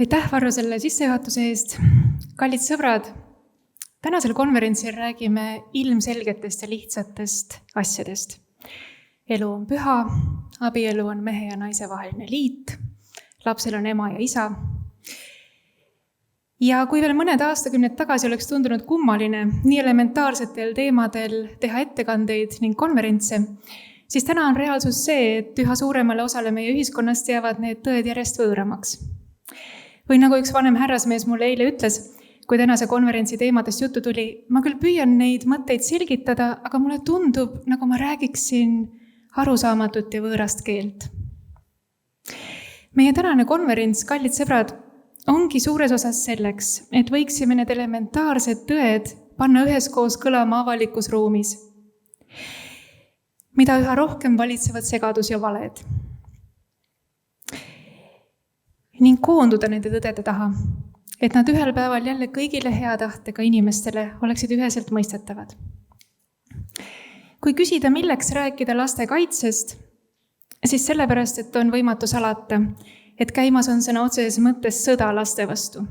Aitäh, Varro, selle sissejuhatuse eest. Kallid sõbrad, tänasel konverentsil räägime ilmselgetest ja lihtsatest asjadest. Elu on püha, abielu on mehe ja naise vaheline liit, lapsel on ema ja isa. Ja kui veel mõned aastakümned tagasi oleks tundunud kummaline nii elementaarsetel teemadel teha ettekandeid ning konverentse, siis täna on reaalsus see, et üha suuremale osale meie ühiskonnast jäävad need tõed järjest võõramaks. Või nagu üks vanem härrasmees mulle eile ütles, kui tänase konverentsi teemadest juttu tuli, ma küll püüan neid mõtteid selgitada, aga mulle tundub, nagu ma räägiksin arusaamatut ja võõrast keelt. Meie tänane konverents, kallid sõbrad, ongi suures osas selleks, et võiksime need elementaarsed tõed panna üheskoos kõlama avalikus ruumis, mida üha rohkem valitsevad segadus ja valed. Ning koonduda nende tõdede taha, et nad ühel päeval jälle kõigile hea tahtega inimestele oleksid üheselt mõistetavad. Kui küsida, milleks rääkida laste kaitsest, siis sellepärast, et on võimatu salata, et käimas on sõna otseses mõttes sõda laste vastu.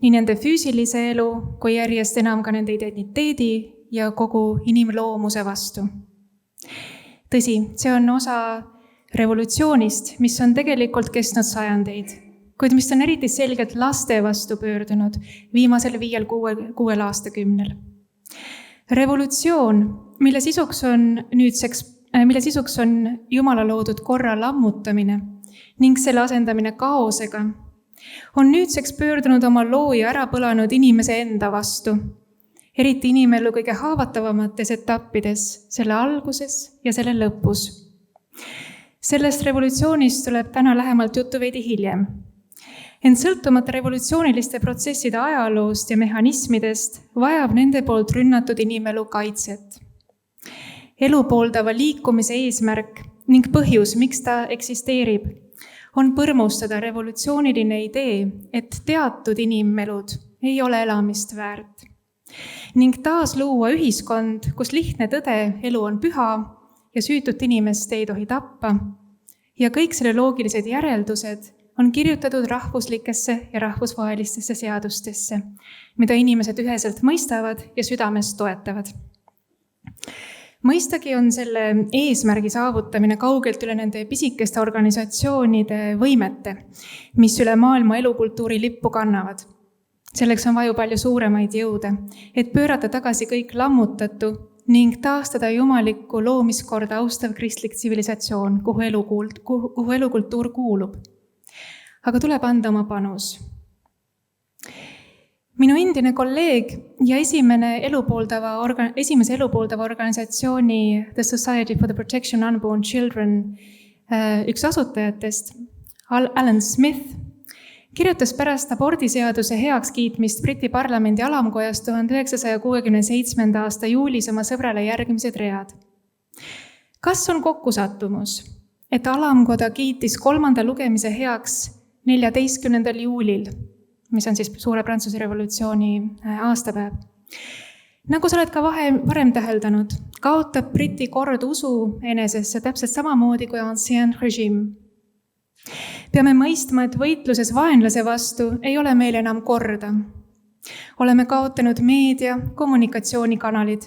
Nii nende füüsilise elu, kui järjest enam ka nende identiteedi ja kogu inimloomuse vastu. Tõsi, see on osa revolutsioonist, mis on tegelikult kestnud sajandeid, kuid mis on eriti selgelt laste vastu pöördunud viimasel 5-6 aastakümnel. Revolutsioon, mille sisuks on Jumala loodud korra lammutamine ning selle asendamine kaosega, on nüüdseks pöördunud oma looja ära põlanud inimese enda vastu, eriti inimelu kõige haavatavamates etappides, selle alguses ja selle lõpus. Sellest revolutsioonist tuleb täna lähemalt juttu veidi hiljem. Ent sõltumata revolutsiooniliste protsesside ajaloost ja mehhanismidest vajab nende poolt rünnatud inimelu kaitset. Elu pooldava liikumise eesmärk ning põhjus, miks ta eksisteerib, on põrmustada revolutsiooniline idee, et teatud inimelud ei ole elamist väärt. Ning taas luua ühiskond, kus lihtne tõde, elu on püha ja süütut inimest ei tohi tappa. Ja kõik selle loogilised järeldused on kirjutatud rahvuslikesse ja rahvusvahelistesse seadustesse, mida inimesed üheselt mõistavad ja südames toetavad. Mõistagi on selle eesmärgi saavutamine kaugelt üle nende pisikeste organisatsioonide võimete, mis üle maailma elukultuuri lippu kannavad. Selleks on vaja palju suuremaid jõude, et pöörata tagasi kõik lammutatu ning taastada jumalikku loomiskorda austav kristlik tsivilisatsioon, kuhu elukultuur kuulub. Aga tuleb anda oma panus. Minu endine kolleeg ja esimese elupooldava organisatsiooni The Society for the Protection of Unborn Children üks asutajatest, Alan Smith, kirjutas pärast abordiseaduse heakskiitmist Briti parlamendi alamkojas 1967. aasta juulis oma sõbrale järgmised read. Kas on kokkusattumus, et alamkoda kiitis 3. lugemise heaks 14. juulil, mis on siis suure Prantsuse revolutsiooni aastapäev? Nagu sa oled ka varem täheldanud, kaotab Briti kord usu enesesse täpselt samamoodi kui ancien régime. Peame mõistma, et võitluses vaenlase vastu ei ole meil enam korda. Oleme kaotanud meedia, kommunikatsioonikanalid.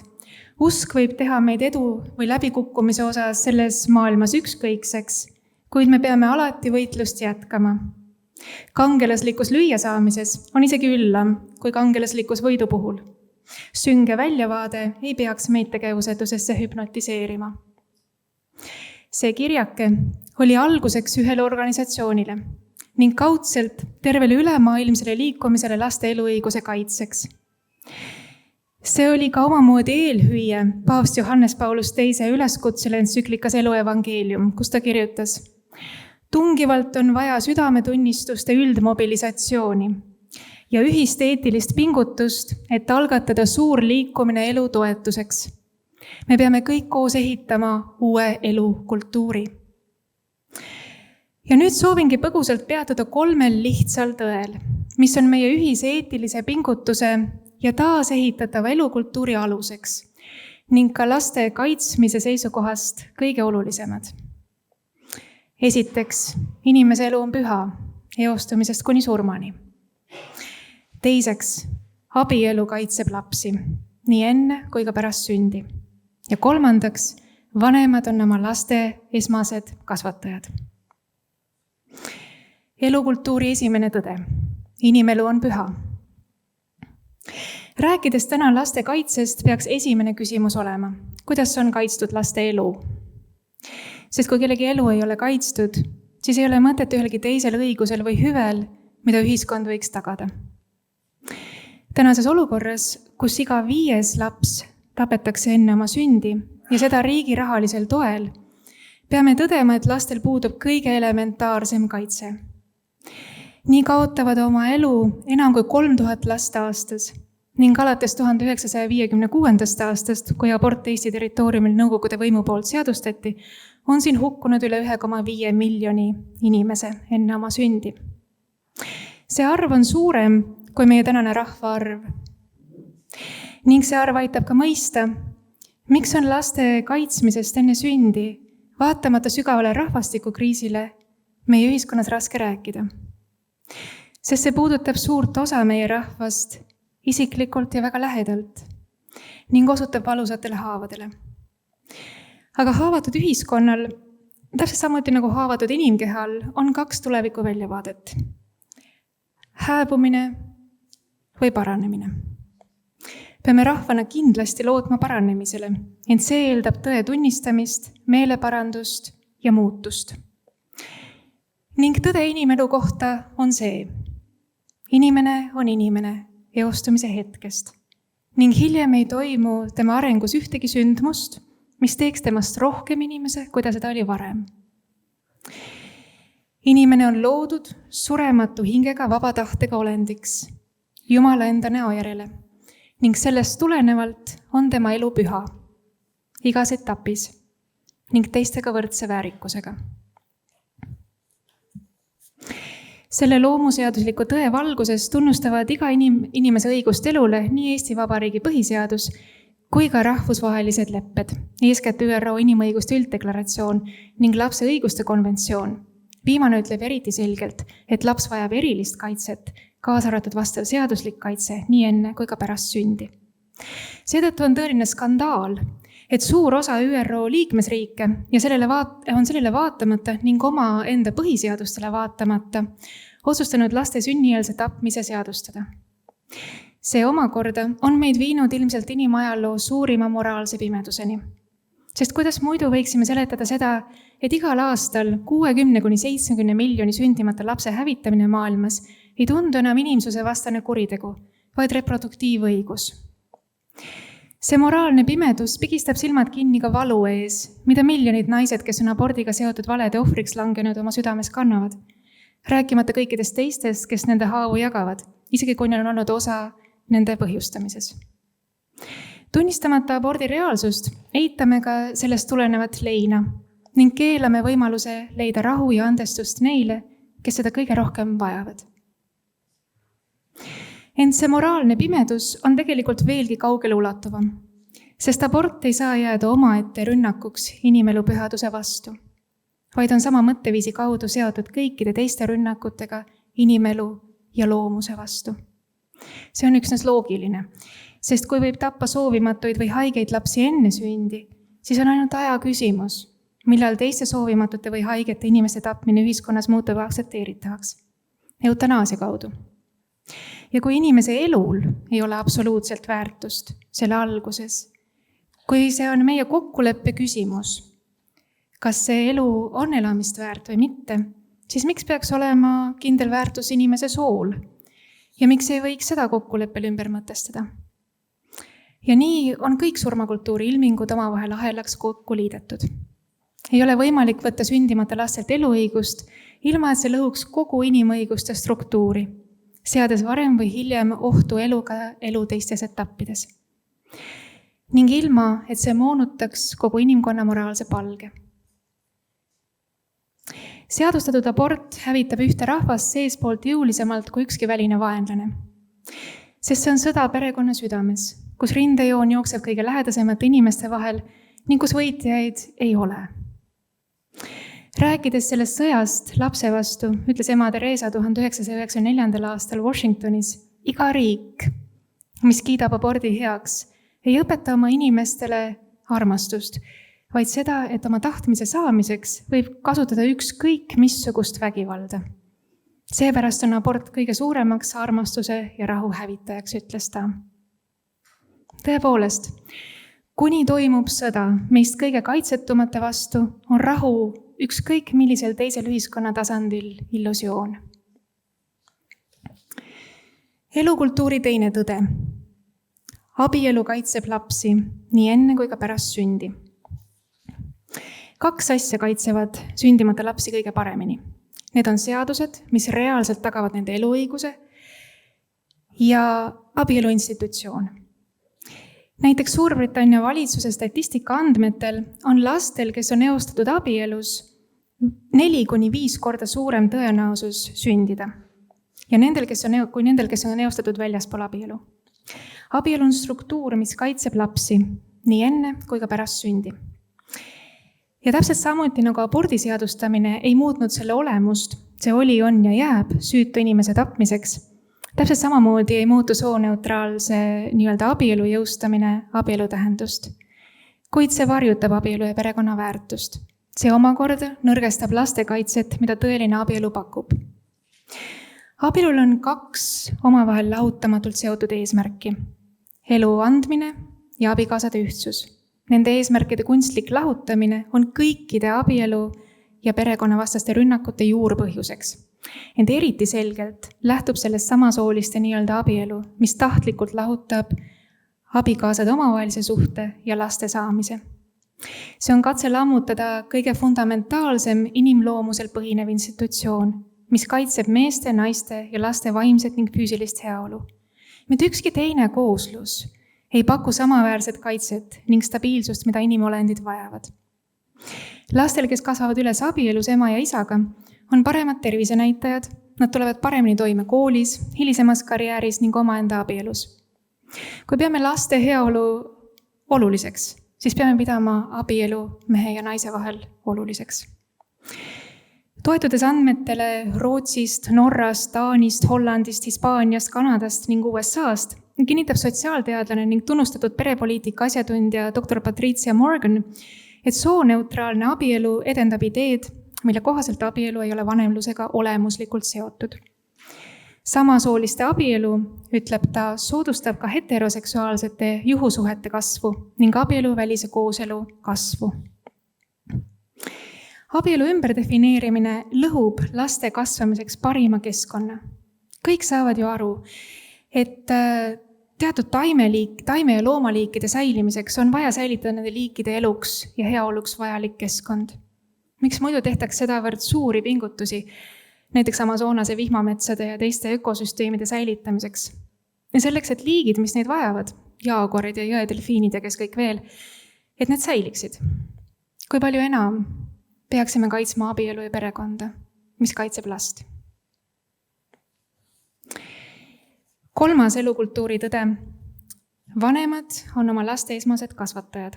Usk võib teha meid edu või läbikukkumise osas selles maailmas ükskõikseks, kuid me peame alati võitlust jätkama. Kangelaslikkus lüüa saamises on isegi üllam kui kangelaslikkus võidu puhul. Sünge väljavaade ei peaks meid tegevusetusesse hüpnotiseerima. See kirjake oli alguseks ühele organisatsioonile ning kaudselt tervele ülemaailmsele liikumisele laste eluõiguse kaitseks. See oli ka omamoodi eelhüüe paavst Johannes Paulus II üleskutsele entsüklikas Elu evangeelium, kus ta kirjutas: tungivalt on vaja südametunnistuste üldmobilisatsiooni ja ühist eetilist pingutust, et algatada suur liikumine elu toetuseks. Me peame kõik koos ehitama uue elukultuuri. Ja nüüd soovingi põgusalt peatuda 3 lihtsal tõel, mis on meie ühise eetilise pingutuse ja taasehitatava elukultuuri aluseks ning ka laste kaitsmise seisukohast kõige olulisemad. Esiteks, inimese elu on püha eostumisest kuni surmani. Teiseks, abielu kaitseb lapsi, nii enne kui ka pärast sündi. Ja kolmandaks, vanemad on oma laste esmased kasvatajad. Elukultuuri esimene tõde. Inimelu on püha. Rääkides täna laste kaitsest, peaks esimene küsimus olema, kuidas on kaitstud laste elu? Sest kui kellegi elu ei ole kaitstud, siis ei ole mõtet ühelgi teisel õigusel või hüvel, mida ühiskond võiks tagada. Tänases olukorras, kus iga 5. laps tapetakse enne oma sündi ja seda riigi rahalisel toel, peame tõdema, et lastel puudub kõige elementaarsem kaitse. Nii kaotavad oma elu enam kui 3000 last aastas ning alates 1956. aastast, kui abort Eesti territooriumil Nõukogude võimu poolt seadustati, on siin hukkunud üle 1,5 miljoni inimese enne oma sündi. See arv on suurem kui meie tänane rahvaarv. Ning see arv aitab ka mõista, miks on laste kaitsmisest enne sündi, vaatamata sügavale rahvastikukriisile, meie ühiskonnas raske rääkida. Sest see puudutab suurt osa meie rahvast isiklikult ja väga lähedalt ning osutab valusatele haavadele. Aga haavatud ühiskonnal, täpselt samuti nagu haavatud inimkehal, on 2 tuleviku väljavaadet. Hääbumine või paranemine. Peame rahvana kindlasti lootma paranemisele, ent see eeldab tõe tunnistamist, meeleparandust ja muutust. Ning tõde inimelu kohta on see. Inimene on inimene eostumise hetkest ning hiljem ei toimu tema arengus ühtegi sündmust, mis teeks temast rohkem inimese, kui ta seda oli varem. Inimene on loodud surematu hingega vabatahtega olendiks, Jumala enda näo järele ning sellest tulenevalt on tema elu püha, igas etapis ning teistega võrdse väärikusega. Selle loomuseadusliku tõe valguses tunnustavad iga inimese õigust elule nii Eesti Vabariigi põhiseadus kui ka rahvusvahelised lepped, eeskätt ÜRO inimõiguste ülddeklaratsioon ning lapse õiguste konventsioon. Viimane ütleb eriti selgelt, et laps vajab erilist kaitset, kaasa arvatud vastav seaduslik kaitse nii enne kui ka pärast sündi. Seetõttu on tõeline skandaal, et suur osa ÜRO liikmesriike ja on sellele vaatamata ning oma enda põhiseadustele vaatamata otsustanud laste sünnieelse tapmise seadustada. See omakorda on meid viinud ilmselt inimajaloo suurima moraalse pimeduseni. Sest kuidas muidu võiksime seletada seda, et igal aastal 60–70 miljoni sündimata lapse hävitamine maailmas ei tundu enam inimsuse vastane kuritegu, vaid reproduktiivõigus. See moraalne pimedus pigistab silmad kinni ka valu ees, mida miljonid naised, kes on abordiga seotud valede ohvriks langenud, oma südames kannavad. Rääkimata kõikidest teistest, kes nende haavu jagavad, isegi kui neil on olnud osa nende põhjustamises. Tunnistamata abordi reaalsust, eitame ka sellest tulenevat leina ning keelame võimaluse leida rahu ja andestust neile, kes seda kõige rohkem vajavad. Ent see moraalne pimedus on tegelikult veelgi kaugele ulatuvam, sest abort ei saa jääda omaette rünnakuks inimelu pühaduse vastu, vaid on sama mõtteviisi kaudu seotud kõikide teiste rünnakutega inimelu ja loomuse vastu. See on üksnes loogiline, sest kui võib tappa soovimatuid või haigeid lapsi enne sündi, siis on ainult aja küsimus, millal teiste soovimatute või haigete inimeste tapmine ühiskonnas muutub aktsepteeritavaks. Eutanaasia kaudu. Ja kui inimese elul ei ole absoluutselt väärtust selle alguses, kui see on meie kokkuleppe küsimus, kas see elu on elamist väärt või mitte, siis miks peaks olema kindel väärtus inimese sool? Ja miks ei võiks seda kokkuleppel ümber mõtestada? Ja nii on kõik surmakultuuri ilmingud omavahel ahelaks kokku liidetud. Ei ole võimalik võtta sündimata lastelt eluõigust, ilma et see lõhuks kogu inimõiguste struktuuri, seades varem või hiljem ohtu eluga elu teistes etappides. Ning ilma, et see moonutaks kogu inimkonna moraalse palge. Seadustatud abort hävitab ühte rahvast seespoolt jõulisemalt kui ükski väline vaenlane. Sest see on sõda perekonna südames, kus rindejoon jookseb kõige lähedasemate inimeste vahel ning kus võitjaid ei ole. Rääkides sellest sõjast lapse vastu, ütles ema Theresa 1994. aastal Washingtonis, iga riik, mis kiidab abordi heaks, ei õpeta oma inimestele armastust, vaid seda, et oma tahtmise saamiseks võib kasutada ükskõik missugust vägivalda. Seepärast on abort kõige suuremaks armastuse ja rahu hävitajaks, ütles ta. Tõepoolest, kuni toimub sõda meist kõige kaitsetumate vastu, on rahu ükskõik millisel teisel ühiskonna tasandil illusioon. Elukultuuri teine tõde. Abielu kaitseb lapsi nii enne kui ka pärast sündi. 2 asja kaitsevad sündimata lapsi kõige paremini. Need on seadused, mis reaalselt tagavad nende eluõiguse ja abielu institutsioon. Näiteks Suurbritannia valitsuse statistika andmetel on lastel, kes on eostatud abielus, 4-5 korda suurem tõenäosus sündida. Ja nendel, kes on eostatud väljaspool abielu. Abielu on struktuur, mis kaitseb lapsi nii enne kui ka pärast sündi. Ja täpselt samuti nagu abordi seadustamine ei muutnud selle olemust, see oli, on ja jääb süütu inimese tapmiseks. Täpselt samamoodi ei muutu sooneutraalse nii-öelda abielu jõustamine abielu tähendust. Kuid see varjutab abielu ja perekonna väärtust. See omakorda nõrgestab lastekaitset, mida tõeline abielu pakub. Abielul on 2 omavahel lahutamatult seotud eesmärki. Elu andmine ja abikaasade ühtsus. Nende eesmärkide kunstlik lahutamine on kõikide abielu ja perekonnavastaste rünnakute juurpõhjuseks. Ent eriti selgelt lähtub sellest samasooliste nii-öelda abielu, mis tahtlikult lahutab abikaasade omavahelise suhte ja laste saamise. See on katse lammutada kõige fundamentaalsem inimloomusel põhinev institutsioon, mis kaitseb meeste, naiste ja laste vaimset ning füüsilist heaolu. Mitte ükski teine kooslus ei paku samaväärset kaitset ning stabiilsust, mida inimolendid vajavad. Lastel, kes kasvavad üles abielus ema ja isaga, on paremad tervisenäitajad, nad tulevad paremini toime koolis, hilisemas karjääris ning omaenda abielus. Kui peame laste heaolu oluliseks, siis peame pidama abielu mehe ja naise vahel oluliseks. Toetudes andmetele Rootsist, Norrast, Taanist, Hollandist, Hispaaniast, Kanadast ning USA'st, kinnitab sotsiaalteadlane ning tunnustatud perepoliitika asjatundja Dr. Patricia Morgan, et sooneutraalne abielu edendab ideed, mille kohaselt abielu ei ole vanemlusega olemuslikult seotud. Samasooliste abielu, ütleb ta, soodustab ka heteroseksuaalsete juhusuhete kasvu ning abielu välise kooselu kasvu. Abielu ümberdefineerimine lõhub laste kasvamiseks parima keskkonna. Kõik saavad ju aru, et teatud taime ja loomaliikide säilimiseks on vaja säilitada nende liikide eluks ja heaoluks vajalik keskkond. Miks muidu tehtaks sedavõrd suuri pingutusi, näiteks Amazonase vihmametsade ja teiste ökosüsteemide säilitamiseks? Ja selleks, et liigid, mis neid vajavad, jaaguarid ja jõedelfiinid ja kes kõik veel, et need säiliksid. Kui palju enam peaksime kaitsma abielu ja perekonda, mis kaitseb last? 3. elukultuuri tõde. Vanemad on oma laste esmased kasvatajad.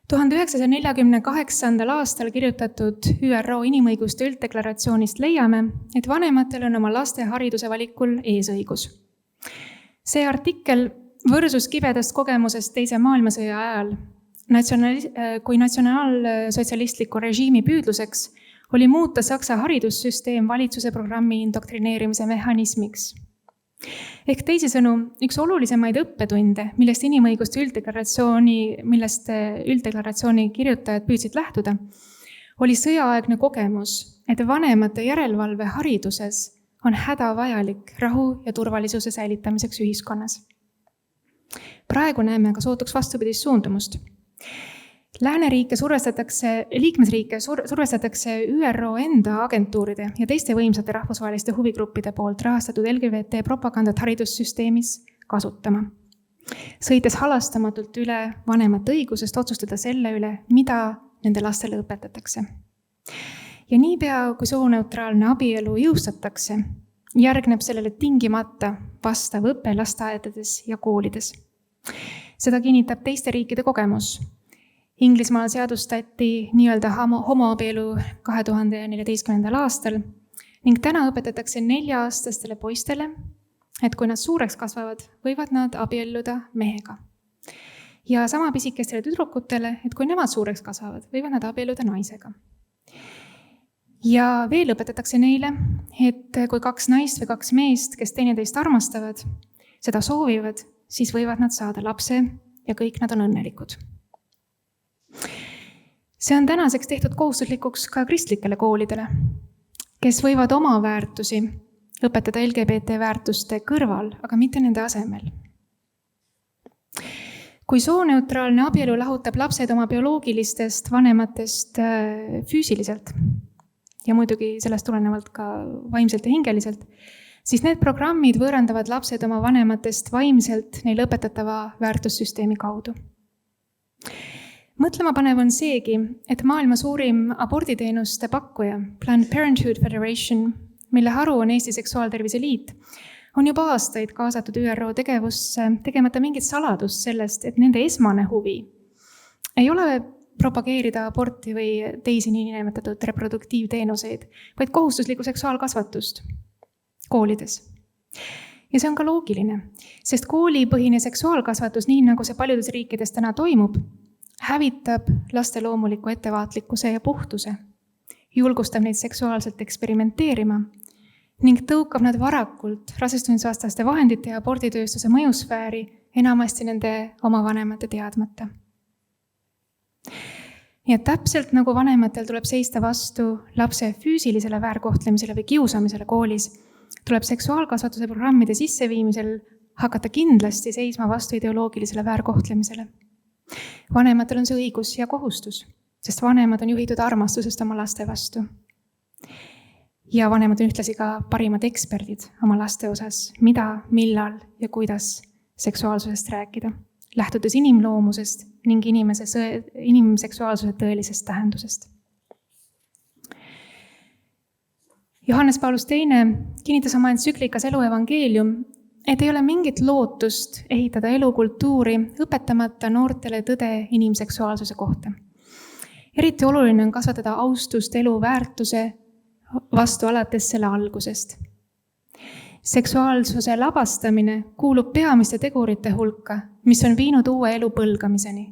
1948. aastal kirjutatud ÜRO inimõiguste ülddeklaratsioonist leiame, et vanematel on oma laste hariduse valikul eesõigus. See artikkel võrsus kibedast kogemusest teise maailmasõja ajal, kui natsionaalsotsialistliku režiimi püüdluseks oli muuta Saksa haridussüsteem valitsuse programmi indoktrineerimise mehhanismiks. Ehk teisisõnu, üks olulisemaid õppetunde, millest ülddeklaratsiooni kirjutajad püüdsid lähtuda, oli sõjaaegne kogemus, et vanemate järelevalve hariduses on hädavajalik rahu ja turvalisuse säilitamiseks ühiskonnas. Praegu näeme ka sootuks vastupidist suundumust. Liikmesriike survestatakse ÜRO enda agentuuride ja teiste võimsate rahvusvaheliste huvigruppide poolt rahastatud LGBT propagandat haridussüsteemis kasutama, sõites halastamatult üle vanemate õigusest otsustada selle üle, mida nende lastele õpetatakse. Ja niipea, kui sooneutraalne abielu jõustatakse, järgneb sellele tingimata vastav õpe lasteaedades ja koolides. Seda kinnitab teiste riikide kogemus. Inglismaal seadustati nii-öelda homoabielu 2014. aastal ning täna õpetatakse 4-aastastele poistele, et kui nad suureks kasvavad, võivad nad abielluda mehega. Ja sama pisikestele tüdrukutele, et kui nemad suureks kasvavad, võivad nad abielluda naisega. Ja veel õpetatakse neile, et kui 2 naist või 2 meest, kes teineteist armastavad, seda soovivad, siis võivad nad saada lapse ja kõik nad on õnnelikud. See on tänaseks tehtud kohustuslikuks ka kristlikele koolidele, kes võivad oma väärtusi õpetada LGBT väärtuste kõrval, aga mitte nende asemel. Kui sooneutraalne abielu lahutab lapsed oma bioloogilistest vanematest füüsiliselt ja muidugi sellest tulenevalt ka vaimselt ja hingeliselt, siis need programmid võõrandavad lapsed oma vanematest vaimselt neile õpetatava väärtussüsteemi kaudu. Mõtlema panev on seegi, et maailma suurim aborditeenuste pakkuja Planned Parenthood Federation, mille haru on Eesti Seksuaaltervise Liit, on juba aastaid kaasatud ÜRO tegevusse, tegemata mingit saladust sellest, et nende esmane huvi ei ole propageerida aborti või teisi niinimetatud reproduktiivteenuseid, vaid kohustuslikku seksuaalkasvatust koolides. Ja see on ka loogiline, sest koolipõhine seksuaalkasvatus, nii nagu see paljudes riikides täna toimub, hävitab laste loomuliku ettevaatlikkuse ja puhtuse, julgustab neid seksuaalselt eksperimenteerima ning tõukab nad varakult rasestumisvastaste vahendite ja aborditööstuse mõjusfääri enamasti nende oma vanemate teadmata. Ja täpselt nagu vanematel tuleb seista vastu lapse füüsilisele väärkohtlemisele või kiusamisele koolis, tuleb seksuaalkasvatuse programmide sisseviimisel hakata kindlasti seisma vastu ideoloogilisele väärkohtlemisele. Vanematel on see õigus ja kohustus, sest vanemad on juhitud armastusest oma laste vastu. Ja vanemad on ühtlasi ka parimad eksperdid oma laste osas, mida, millal ja kuidas seksuaalsusest rääkida, lähtudes inimloomusest ning inimseksuaalsuse tõelisest tähendusest. Johannes Paulus II kinnitas oma entsüklikas Elu evangeelium, et ei ole mingit lootust ehitada elukultuuri õpetamata noortele tõde inimseksuaalsuse kohta. Eriti oluline on kasvatada austust elu väärtuse vastu alates selle algusest. Seksuaalsuse labastamine kuulub peamiste tegurite hulka, mis on viinud uue elu põlgamiseni.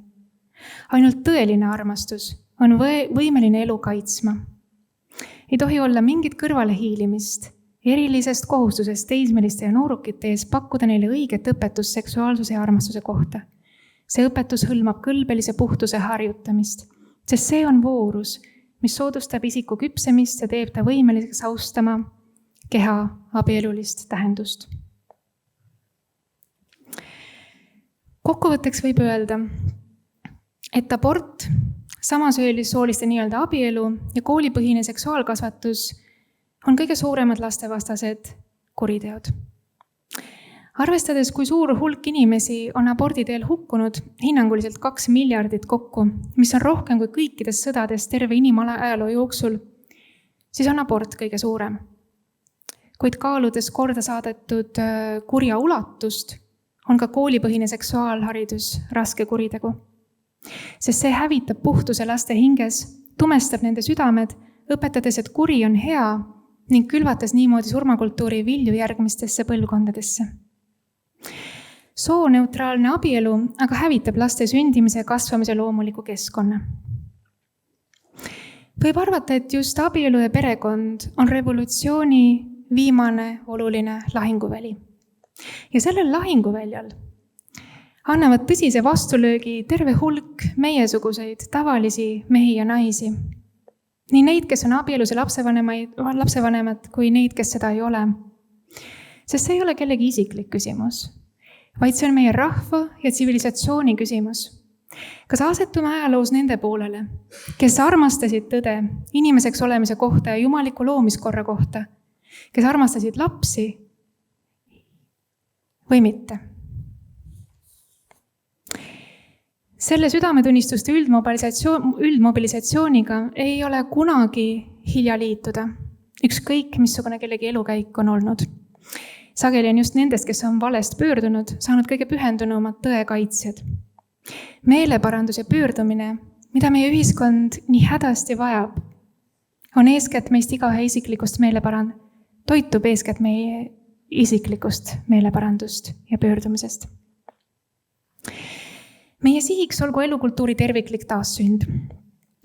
Ainult tõeline armastus on võimeline elu kaitsma. Ei tohi olla mingit kõrvalehiilimist, erilisest kohustusest teismeliste ja noorukite ees pakkuda neile õiget õpetust seksuaalsuse ja armastuse kohta. See õpetus hõlmab kõlbelise puhtuse harjutamist, sest see on voorus, mis soodustab isiku küpsemist ja teeb ta võimeliseks austama keha abielulist tähendust. Kokkuvõtteks võib öelda, et abort, samasooliste nii-öelda abielu ja koolipõhine seksuaalkasvatus on kõige suuremad lastevastased kuriteod. Arvestades, kui suur hulk inimesi on aborditeel hukkunud, hinnanguliselt 2 miljardit kokku, mis on rohkem kui kõikides sõdades terve inimajaloo jooksul, siis on abort kõige suurem. Kuid kaaludes korda saadetud kurja ulatust, on ka koolipõhine seksuaalharidus raske kuritegu. Sest see hävitab puhtuse laste hinges, tumestab nende südamed, õpetades, et kuri on hea ning külvates niimoodi surmakultuuri vilju järgmistesse põlvkondadesse. Sooneutraalne abielu aga hävitab laste sündimise ja kasvamise loomuliku keskkonna. Võib arvata, et just abielu ja perekond on revolutsiooni viimane oluline lahinguväli. Ja sellel lahinguväljal annavad tõsise vastulöögi terve hulk meiesuguseid tavalisi mehi ja naisi. Nii neid, kes on abielus ja lapsevanemad, kui neid, kes seda ei ole. Sest see ei ole kellegi isiklik küsimus, vaid see on meie rahva ja tsivilisatsiooni küsimus. Kas asetume ajaloos nende poolele, kes armastasid tõde inimeseks olemise kohta ja jumaliku loomiskorra kohta, kes armastasid lapsi või mitte? Selle südametunnistuste üldmobilisatsiooniga ei ole kunagi hilja liituda, ükskõik missugune kellegi elukäik on olnud. Sageli on just nendest, kes on valest pöördunud, saanud kõige pühendunumad tõe kaitsjad. Meeleparandus ja pöördumine mida meie ühiskond nii hädasti vajab, on eeskätt meist igaühe isiklikust toitub eeskätt meie isiklikust meeleparandust ja pöördumisest. Meie sihiks olgu elukultuuri terviklik taassünd,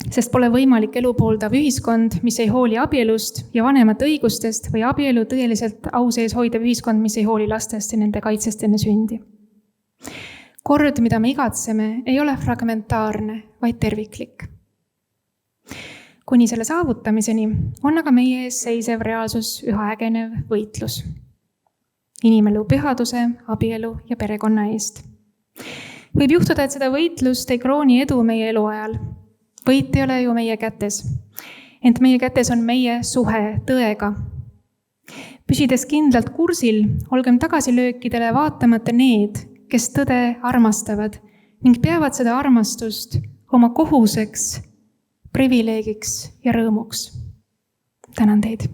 sest pole võimalik elu pooldav ühiskond, mis ei hooli abielust ja vanemate õigustest või abielu tõeliselt au sees hoidev ühiskond, mis ei hooli lastest ja nende kaitsest enne sündi. Kord, mida me igatseme, ei ole fragmentaarne, vaid terviklik. Kuni selle saavutamiseni on aga meie ees seisev reaalsus üha ägenev võitlus. Inimelu pühaduse, abielu ja perekonna eest. Võib juhtuda, et seda võitlust ei krooni edu meie eluajal. Võit ei ole ju meie kätes, ent meie kätes on meie suhe tõega. Püsides kindlalt kursil, olgem tagasilöökidele vaatamata need, kes tõde armastavad ning peavad seda armastust oma kohuseks, privileegiks ja rõõmuks. Tänan teid.